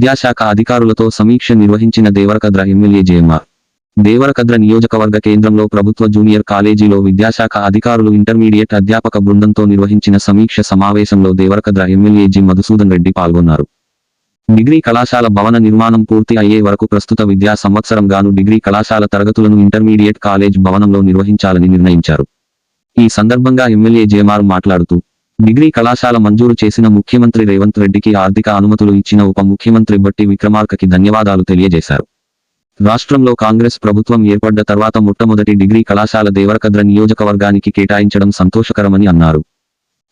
విద్యాశాఖ అధికారులతో సమీక్ష నిర్వహించిన దేవరకద్ర ఎమ్మెల్యే జేఎంఆర్. దేవరకద్ర నియోజకవర్గ కేంద్రంలో ప్రభుత్వ జూనియర్ కాలేజీలో విద్యాశాఖ అధికారులు ఇంటర్మీడియట్ అధ్యాపక బృందంతో నిర్వహించిన సమీక్ష సమావేశంలో దేవరకద్ర ఎమ్మెల్యే జి మధుసూదన్ రెడ్డి పాల్గొన్నారు. డిగ్రీ కళాశాల భవన నిర్మాణం పూర్తి అయ్యే వరకు ప్రస్తుత విద్యా సంవత్సరం గాను డిగ్రీ కళాశాల తరగతులను ఇంటర్మీడియట్ కాలేజ్ భవనంలో నిర్వహించాలని నిర్ణయించారు. ఈ సందర్భంగా ఎమ్మెల్యే జేఎంఆర్ మాట్లాడుతూ, డిగ్రీ కళాశాల మంజూరు చేసిన ముఖ్యమంత్రి రేవంత్ రెడ్డికి ఆర్థిక అనుమతులు ఇచ్చిన ఉప ముఖ్యమంత్రి బట్టి విక్రమార్కకి ధన్యవాదాలు తెలియజేశారు. రాష్ట్రంలో కాంగ్రెస్ ప్రభుత్వం ఏర్పడ్డ తర్వాత మొట్టమొదటి డిగ్రీ కళాశాల దేవరకద్ర నియోజకవర్గానికి కేటాయించడం సంతోషకరమని అన్నారు.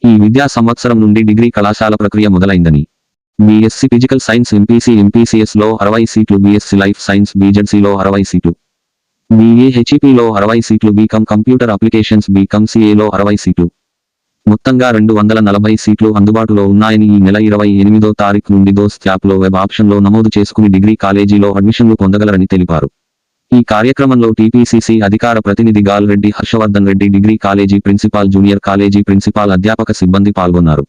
ఈ విద్యా సంవత్సరం నుండి డిగ్రీ కళాశాల ప్రక్రియ మొదలైందని, బీఎస్సీ ఫిజికల్ సైన్స్ ఎంపీసీ ఎంపీసీఎస్లో 60 సీట్లు, బీఎస్సీ లైఫ్ సైన్స్ బీజెడ్సీలో 60 సీట్లు, బీఏ హెచ్ఈపీలో 60 సీట్లు, బీకామ్ కంప్యూటర్ అప్లికేషన్స్ బీకామ్ సీఏలో 60 సీట్లు, మొత్తంగా 240 సీట్లు అందుబాటులో ఉన్నాయని ఈ నెల 28వ తారీఖు నుండి దోస్త్ యాప్లో వెబ్ ఆప్షన్లో నమోదు చేసుకుని డిగ్రీ కాలేజీలో అడ్మిషన్లు పొందగలరని తెలిపారు. ఈ కార్యక్రమంలో టీపీసీసీ అధికార ప్రతినిధి Gal Reddy Harshavardhan Reddy, degree college principal, junior college principal, అధ్యాపక సిబ్బంది పాల్గొన్నారు.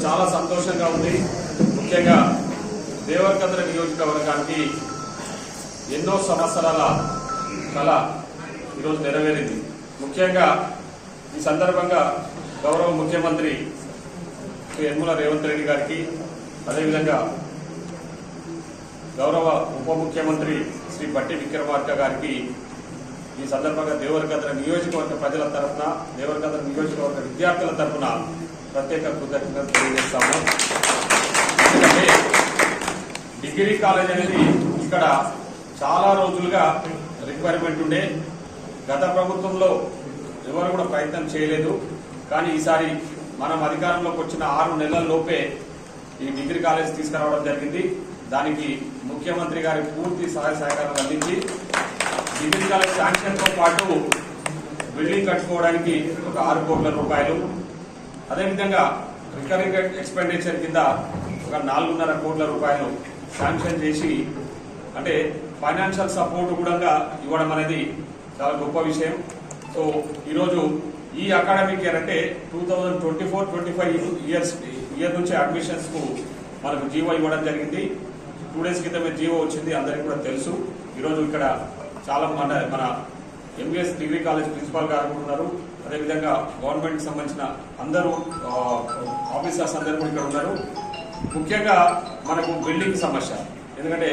చాలా సంతోషంగా ఉంది. ముఖ్యంగా దేవరకద్ర నియోజకవర్గానికి ఎన్నో సంవత్సరాల కళ ఈరోజు నెరవేరింది. ముఖ్యంగా ఈ సందర్భంగా గౌరవ ముఖ్యమంత్రి శ్రీ యనమల రేవంత్ రెడ్డి గారికి, అదేవిధంగా గౌరవ ఉప ముఖ్యమంత్రి శ్రీ బట్టి విక్రమార్క గారికి ఈ సందర్భంగా దేవరకద్ర నియోజకవర్గ ప్రజల తరఫున, దేవరకద్ర నియోజకవర్గ విద్యార్థుల తరఫున ప్రత్యేక కృతజ్ఞతలు తెలియజేస్తాము. ఎందుకంటే డిగ్రీ కాలేజ్ అనేది ఇక్కడ చాలా రోజులుగా రిక్వైర్మెంట్ ఉండే, గత ప్రభుత్వంలో ఎవరు కూడా ప్రయత్నం చేయలేదు. కానీ ఈసారి మనం అధికారంలోకి వచ్చిన 6 నెలల లోపే ఈ డిగ్రీ కాలేజ్ తీసుకురావడం జరిగింది. దానికి ముఖ్యమంత్రి గారి పూర్తి సహాయ సహకారాలు అందించి డిగ్రీ కాలేజ్ శాంక్షన్తో పాటు బిల్డింగ్ కట్టుకోవడానికి ఒక 6 కోట్ల రూపాయలు, అదేవిధంగా రికరింగ్ ఎక్స్పెండిచర్ కింద ఒక 4.5 కోట్ల రూపాయలు శాంక్షన్ చేసి, అంటే ఫైనాన్షియల్ సపోర్ట్ కూడా ఇవ్వడం అనేది చాలా గొప్ప విషయం. సో ఈరోజు ఈ అకాడమిక్ ఇయర్ అంటే 2024-25 ఇయర్ నుంచి అడ్మిషన్స్ కు మనకు జీవో ఇవ్వడం జరిగింది. 2 డేస్ క్రితమే జీవో వచ్చింది, అందరికీ కూడా తెలుసు. ఈరోజు ఇక్కడ చాలా మన ఎంబీఎస్ డిగ్రీ కాలేజ్ ప్రిన్సిపాల్ గారు ఉన్నారు, అదేవిధంగా గవర్నమెంట్ సంబంధించిన అందరూ ఆఫీసర్స్ అందరూ కూడా ఇక్కడ ఉన్నారు. ముఖ్యంగా మనకు బిల్డింగ్ సమస్య, ఎందుకంటే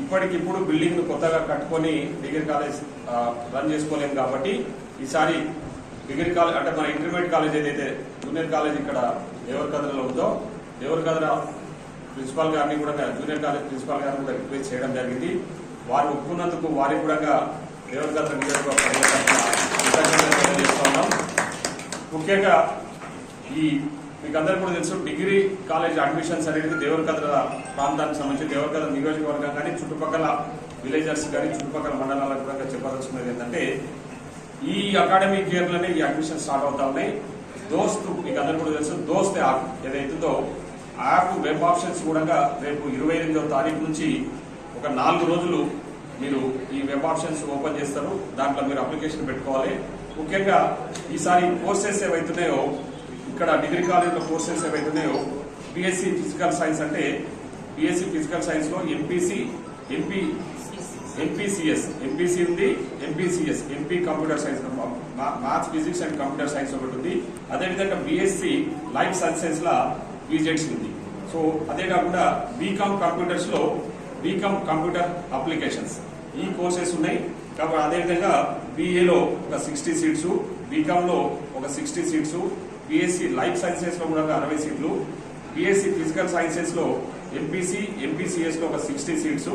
ఇప్పటికిప్పుడు బిల్డింగ్ కొత్తగా కట్టుకొని డిగ్రీ కాలేజ్ రన్ చేసుకోలేము. కాబట్టి ఈసారి డిగ్రీ కాలేజ్ అంటే మన ఇంటర్మీడియట్ కాలేజ్ ఏదైతే జూనియర్ కాలేజ్ ఇక్కడ దేవరకద్రలో ఉందో, దేవరకద్ర ప్రిన్సిపాల్ గారిని కూడా, జూనియర్ కాలేజ్ ప్రిన్సిపాల్ గారిని కూడా రిక్వెస్ట్ చేయడం జరిగింది. వారు ఒప్పుకున్నందుకు వారికి కూడా దేవరకద్ర నియోజకవర్గ తెలియజేస్తా ఉన్నాం. ముఖ్యంగా ఈ మీకు అందరికీ కూడా తెలుసు, డిగ్రీ కాలేజ్ అడ్మిషన్స్ అనేది దేవరకద్ర ప్రాంతానికి సంబంధించి దేవరకద్ర నియోజకవర్గం కానీ చుట్టుపక్కల విలేజర్స్ కానీ చుట్టుపక్కల మండలాలకు కూడా చెప్పదలుచుకున్నది ఏంటంటే, ఈ అకాడమిక్ ఇయర్లోనే ఈ అడ్మిషన్ స్టార్ట్ అవుతా ఉన్నాయి. దోస్త్ మీకు అందరికీ కూడా తెలుసు, దోస్త్ యాప్ ఏదైతుందో ఆ యాప్ వెబ్ ఆప్షన్స్ కూడా రేపు 28వ తారీఖు నుంచి ఒక 4 రోజులు మీరు ఈ వెబ్ ఆప్షన్స్ ఓపెన్ చేస్తారు. దాంట్లో మీరు అప్లికేషన్ పెట్టుకోవాలి. ముఖ్యంగా ఈసారి కోర్సెస్ ఏవైతున్నాయో ఇక్కడ డిగ్రీ కాలేజ్లో కోర్సెస్ ఏవైతున్నాయో బీఎస్సీ ఫిజికల్ సైన్స్ అంటే బీఎస్సీ ఫిజికల్ సైన్స్లో ఎంపీసీ ఉంది, MPCS MP computer science maths physics and computer science ఒకటి ఉంది. అదేవిధంగా బీఎస్సీ లైఫ్ సైన్సెస్ లా బీజెడ్స్ ఉంది. సో అదే కాకుండా బీకామ్ కంప్యూటర్స్ లో బీకామ్ కంప్యూటర్ అప్లికేషన్స్ ఈ కోర్సెస్ ఉన్నాయి. కాబట్టి అదేవిధంగా బీఏలో ఒక 60 సీట్స్, బీకామ్ లో ఒక 60 సీట్స్, బీఎస్సీ లైఫ్ సైన్సెస్ లో కూడా 60 సీట్లు, బీఎస్సీ ఫిజికల్ సైన్సెస్ లో ఎంపీసీ ఎంపీసీఎస్ లో ఒక 60 సీట్స్,